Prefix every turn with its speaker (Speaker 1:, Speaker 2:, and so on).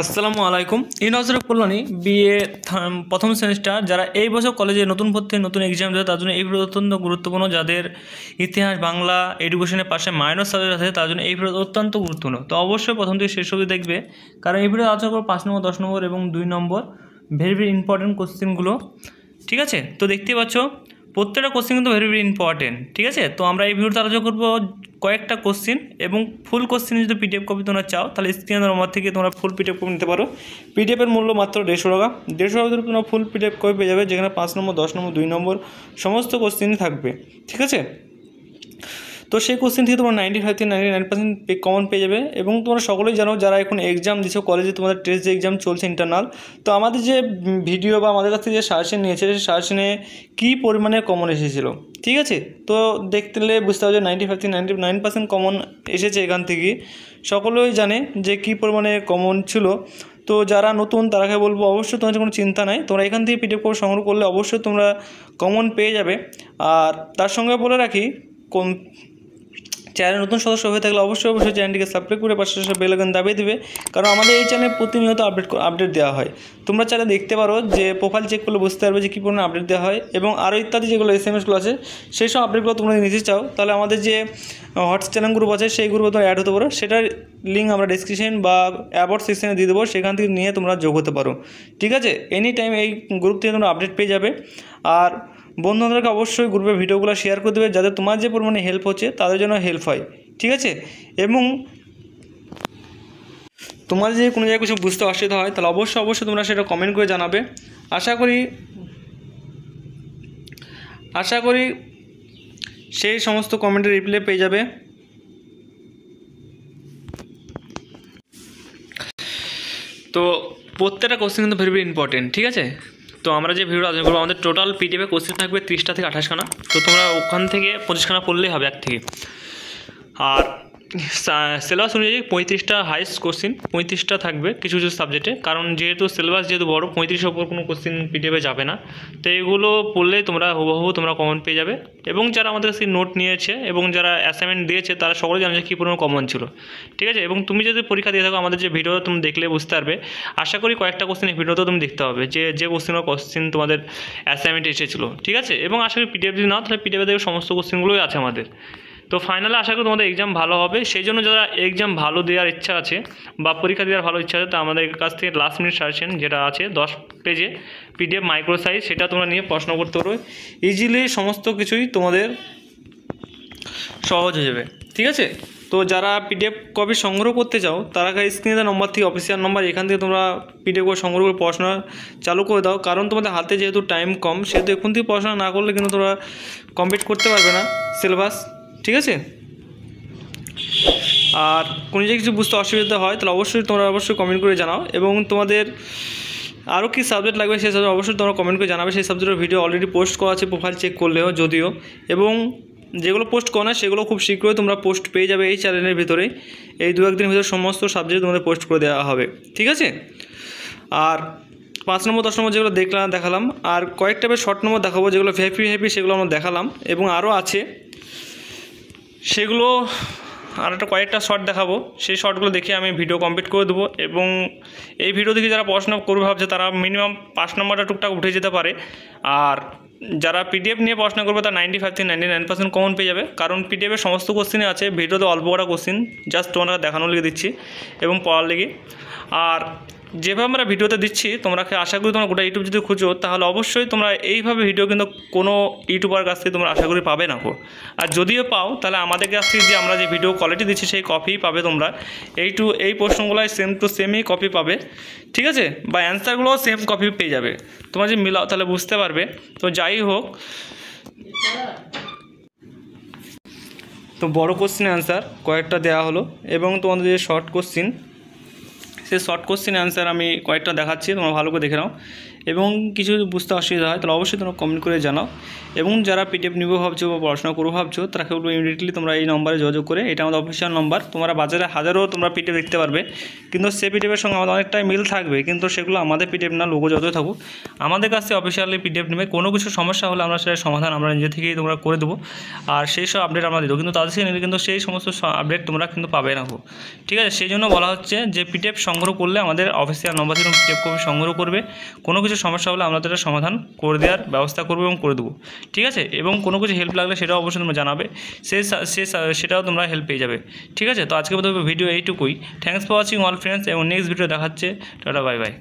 Speaker 1: আসসালামু আলাইকুম। University Kalyani BA প্রথম সেমিস্টার যারা এই বছর কলেজে নতুন ভর্তি নতুন এক্সাম দেবে তার জন্য এই ভিডিও অত্যন্ত গুরুত্বপূর্ণ। যাদের ইতিহাস বাংলা এডুকেশনের পাশে মাইনর সাবজেক্ট আছে তার জন্য এই ভিডিও অত্যন্ত গুরুত্বপূর্ণ। তো অবশ্যই প্রথম থেকে শেষ অবধি দেখবে, কারণ এই ভিডিও আলোচনা করবো 5 নম্বর 10 নম্বর এবং 2 নম্বর ভেরি ভেরি ইম্পর্টেন্ট কোশ্চেনগুলো। ঠিক আছে, তো দেখতেই পাচ্ছ প্রত্যেকটা কোশ্চেন কিন্তু ভেরি ভেরি ইম্পর্টেন্ট। ঠিক আছে, তো আমরা এই ভিডিওতে আলোচনা করবো কয়েকটা কোশ্চেন এবং ফুল কোশ্চেন। যদি পিডিএফ কপি তোমরা চাও তাহলে স্ক্রিনের নম্বর থেকে তোমরা ফুল পিডিএফ কপি নিতে পারো। পিডিএফের মূল্য মাত্র 150 টাকা। 150 টাকা তোমরা ফুল পিডিএফ কপি পেয়ে যাবে, যেখানে 5 নম্বর 10 নম্বর 2 নম্বর সমস্ত কোশ্চেনই থাকবে। ঠিক আছে, তো সেই কোশ্চেন থেকে তোমরা 95 থেকে 99% কমন পেয়ে যাবে। এবং তোমরা সকলেই জানো যারা এখন এক্সাম দিচ্ছ কলেজে, তোমাদের টেস্ট এক্সাম চলছে ইন্টারনাল, তো আমাদের যে ভিডিও বা আমাদের কাছ থেকে যে সাজেশন নিয়েছে সেই সাজেশনে কী পরিমাণে কমন এসেছিলো। ঠিক আছে, তো দেখতে গেলে বুঝতে হবে যে 95 থেকে 99% কমন এসেছে এখান থেকে। সকলেই জানে যে কী পরিমাণে কমন ছিল। তো যারা নতুন তারাকে বলবো অবশ্যই তোমাদের কোনো চিন্তা নাই, তোমরা এখান থেকে পিডিএফ করে সংগ্রহ করলে অবশ্যই তোমরা কমন পেয়ে যাবে। আর তার সঙ্গে বলে রাখি, কোন চ্যানেল নতুন সদস্য হয়ে থাকলে অবশ্যই চ্যানেলটিকে সাবস্ক্রাইব করে পাশে বেল আইকন দাবিয়ে দেবে, কারণ আমাদের এই চ্যানেলে প্রতিনিয়ত আপডেট দেওয়া হয়। তোমরা চ্যানেলে দেখতে পারো যে প্রোফাইল চেক করলে বুঝতে পারবে যে কী পরিমাণে আপডেট দেওয়া হয়, এবং আরও ইত্যাদি যেগুলো SMS আছে সেই সব আপডেটগুলো তোমরা নিতে চাও তাহলে আমাদের যে হোয়াটসঅ্যাপ গ্রুপ আছে সেই গ্রুপে তোমরা অ্যাড হতে পারো। সেটার লিঙ্ক আমরা ডিসক্রিপশন বা অ্যাবাউট সেকশনে দিয়ে দেবো, সেখান থেকে নিয়ে তোমরা যোগ হতে পারো। ঠিক আছে, এনি টাইম এই গ্রুপ থেকে তোমরা আপডেট পেয়ে যাবে। আর বন্ধুদেরকে অবশ্যই গ্রুপে ভিডিওগুলো শেয়ার করে দেবে, যাতে তোমার যে পরিমাণে হেল্প হচ্ছে তাদের জন্য হেল্প হয়। ঠিক আছে, এবং তোমার যে কোনো জায়গায় কিছু বুঝতে অসুবিধা হয় তাহলে অবশ্যই তোমরা সেটা কমেন্ট করে জানাবে। আশা করি সেই সমস্ত কমেন্টের রিপ্লাই পেয়ে যাবে। তো প্রত্যেকটা কোশ্চেন কিন্তু ভেরি ভেরি ইম্পর্টেন্ট। ঠিক আছে, তো আমরা যে ভিডিও আলোচনা করবো আমাদের টোটাল পিডিএফে কোশ্চেন থাকবে 30টা থেকে 28খানা। তো তোমরা ওখান থেকে 25খানা পড়লেই হবে এক থেকে। আর সিলেবাস অনুযায়ী 35টা হাইস্ট কোশ্চেন 35টা থাকবে কিছু কিছু সাবজেক্টে, কারণ যেহেতু সিলেবাস যেহেতু বড় 35-এর ওপর কোনো কোশ্চেন পিডিএফে যাবে না। তো এগুলো পড়লেই তোমরা হুবহু তোমরা কমন পেয়ে যাবে। এবং যারা আমাদের কাছে নোট নিয়েছে এবং যারা অ্যাসাইনমেন্ট দিয়েছে তারা সকলে জানে যে কী পরিমাণ কমন ছিল। ঠিক আছে, এবং তুমি যদি পরীক্ষা দিয়ে থাকো আমাদের যে ভিডিও তুমি দেখলে বুঝতে পারবে। আশা করি কয়েকটা কোশ্চেন এই ভিডিওতেও তুমি দেখতে হবে যে কোশ্চেন তোমাদের অ্যাসাইনমেন্ট এসেছিলো। ঠিক আছে, এবং আশা করি পিডিএফ যদি নাও তাহলে পিডিএফে দেখবে সমস্ত কোশ্চেনগুলোই আছে আমাদের। তো ফাইনালে আশা করি তোমাদের এক্সাম ভালো হবে। সেই জন্য যারা এক্সাম ভালো দেওয়ার ইচ্ছা আছে বা পরীক্ষা দেওয়ার ভালো ইচ্ছা আছে, তা আমাদের কাছ থেকে লাস্ট মিনিট সাজেশন যেটা আছে 10 পেজে পিডিএফ মাইক্রো সাইজ, সেটা তোমরা নিয়ে প্রশ্ন করতে পারো। ইজিলি সমস্ত কিছুই তোমাদের সহজ হয়ে যাবে। ঠিক আছে, তো যারা পিডিএফ কপি সংগ্রহ করতে চাও তারা স্ক্রিনে নম্বর থেকে অফিসিয়াল নম্বর, এখান থেকে তোমরা পিডিএফ করে সংগ্রহ করে পড়াশোনা চালু করে দাও। কারণ তোমাদের হাতে যেহেতু টাইম কম, সেহেতু এখন থেকে পড়াশোনা না করলে কিন্তু তোমরা কমপ্লিট করতে পারবে না সিলেবাস। ঠিক আছে, আর কোনো যে কিছু বুঝতে অসুবিধা হয় তাহলে তোমরা অবশ্যই কমেন্ট করে জানাও। এবং তোমাদের আরও কী সাবজেক্ট লাগবে সেই সাবজেক্ট অবশ্যই তোমরা কমেন্ট করে জানাবে। সেই সাবজেক্টের ভিডিও অলরেডি পোস্ট করা আছে প্রোফাইল চেক করলেও যদিও, এবং যেগুলো পোস্ট করো না সেগুলো খুব শীঘ্রই তোমরা পোস্ট পেয়ে যাবে এই চ্যানেলের ভিতরে। এই 2-1 দিনের ভিতরে সমস্ত সাবজেক্ট তোমাদের পোস্ট করে দেওয়া হবে। ঠিক আছে, আর 5 নম্বর 10 নম্বর যেগুলো দেখালাম, আর কয়েকটা শর্ট নম্বর দেখাবো যেগুলো হেভি সেগুলো আমরা দেখালাম, এবং আরও আছে সেগুলো আর কয়েকটা শর্ট দেখাবো। সেই শর্টগুলো দেখে আমি ভিডিও কমপ্লিট করে দেবো। এবং এই ভিডিও দেখে যারা পড়াশোনা করবে ভাবছে তারা মিনিমাম 5 নম্বরটা টুকটাক উঠে যেতে পারে। আর যারা পিডিএফ নিয়ে পড়াশোনা করবে তারা 95 থেকে 99% কমন পেয়ে যাবে, কারণ পিডিএফের সমস্ত কোশ্চেনই আছে। ভিডিওতে অল্প কটা কোশ্চেন জাস্ট তোমরা দেখানোর লেগে দিচ্ছি এবং পড়ার লেগে। আর যেভাবে আমরা ভিডিওতে দিচ্ছি তোমরা আশা করি তোমরা গোটা ইউটিউব যদি খুঁজো তাহলে অবশ্যই তোমরা এইভাবে ভিডিও কিন্তু কোনো ইউটিউবার কাছ থেকে তোমরা আশা করি পাবে না। আর যদিও পাও তাহলে আমাদের কাছ থেকে যে আমরা যে ভিডিও কোয়ালিটি দিচ্ছি সেই কপিই পাবে তোমরা। এই প্রশ্নগুলোয় সেম টু সেমই কপি পাবে। ঠিক আছে, বা অ্যান্সারগুলোও সেম কপি পেয়ে যাবে। তোমরা যে মিলাও তাহলে বুঝতে পারবে। তো যাই হোক, তো বড় কোশ্চেন অ্যান্সার কয়েকটা দেওয়া হলো, এবং তোমাদের যে শর্ট কোশ্চেন সেই শর্ট কোশ্চেন অ্যান্সার আমি কয়েকটা দেখাচ্ছি, তোমরা ভালো করে দেখে নাও। এবং কিছু বুঝতে অসুবিধা হয় তাহলে অবশ্যই তোমরা কমেন্ট করে জানাও। এবং যারা পিডিএফ নিবো ভাবছো বা পড়াশোনা করবো ভাবছো তারা বলবো ইমিডিয়েটলি তোমরা এই নম্বরে যোগাযোগ করে, এটা আমাদের অফিসিয়াল নম্বর। তোমরা বাজারে হাজারও তোমরা পিডিএফ দেখতে পারবে, কিন্তু সে পিডিএফের সঙ্গে আমাদের অনেকটাই মিল থাকবে, কিন্তু সেগুলো আমাদের পিডিএফ না, লোগো যতই থাকুক আমাদের কাছ থেকে অফিসিয়ালি পিডিএফ নেবে। কোনো কিছু সমস্যা হলে আমরা সেটার সমাধান আমরা নিজে থেকেই তোমরা করে দেবো, আর সেই সব আপডেট আমরা দেবো, কিন্তু তাদের থেকে নিলে কিন্তু সেই সমস্ত আপডেট তোমরা কিন্তু পাবে না। ঠিক আছে, সেই জন্য বলা হচ্ছে যে পিডিএফ সংগ্রহ করলে আমাদের অফিসিয়াল নম্বর থেকে পিডিএফ কপি সংগ্রহ করবে, কোনো কিছু সমস্যা হলে আমরা তাদের সমাধান করে দেওয়ার ব্যবস্থা করবো এবং করে দেবো। ঠিক আছে, এবং কোনো কিছু হেল্প লাগলে সেটাও অবশ্যই তোমরা জানাবে, সেটাও তোমরা হেল্প পেয়ে যাবে। ঠিক আছে, তো আজকে ভিডিও এইটুকুই। Thanks for watching all friends, এবং নেক্সট ভিডিও দেখাচ্ছে। Tata, bye bye.